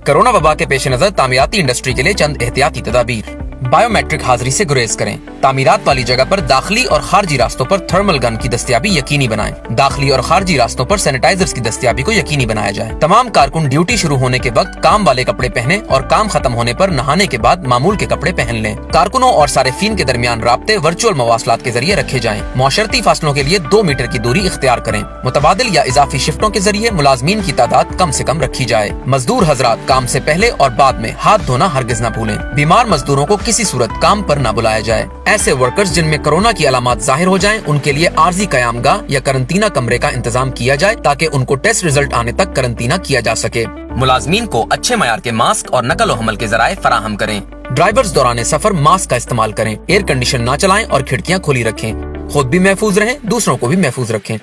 Corona वबा के पेश नजर तामीराती इंडस्ट्री के लिए चंद एहतियाती तदाबीर। बायोमेट्रिक हाजिरी से गुरेज करें। तामीरात वाली जगह पर दाखिली और खारजी रास्तों पर थर्मल गन की दस्तयाबी यकीनी बनाएं। दाखिली और खारजी रास्तों पर सैनिटाइजर्स की दस्तयाबी को यकीनी बनाया जाए। तमाम कारकुन ड्यूटी शुरू होने के वक्त काम वाले कपड़े पहने और काम खत्म होने पर नहाने के बाद मामूल के कपड़े पहन लें। कारकुनों और सारिफीन के दरमियान राब्ते वर्चुअल मवासलात के जरिए रखे जाएं। मौशरती फासलों के लिए 2 मीटर की दूरी इख्तियार करें। मुतबादिल या इजाफी शिफ्टों के जरिए मुलाजमीन की तादाद कम से कम रखी जाए। मजदूर हजरात काम से पहले और बाद में हाथ धोना हरगिज न भूलें। बीमार मजदूरों को किसी सूरत काम पर न बुलाया जाए। ऐसे वर्कर्स जिनमें कोरोना की अलामात जाहिर हो जाएं, उनके लिए आर्जी कयामगाह या करंतना कमरे का इंतजाम किया जाए ताकि उनको टेस्ट रिजल्ट आने तक करंतना किया जा सके। मुलाजमीन को अच्छे मयार के मास्क और नकल व हमल के जराए फराहम करें। ड्राइवर्स दौरान सफर मास्क का इस्तेमाल करें। एयर कंडीशन न चलाएं और खिड़कियां खुली रखें। खुद भी महफूज रहें, दूसरों को भी महफूज रखें।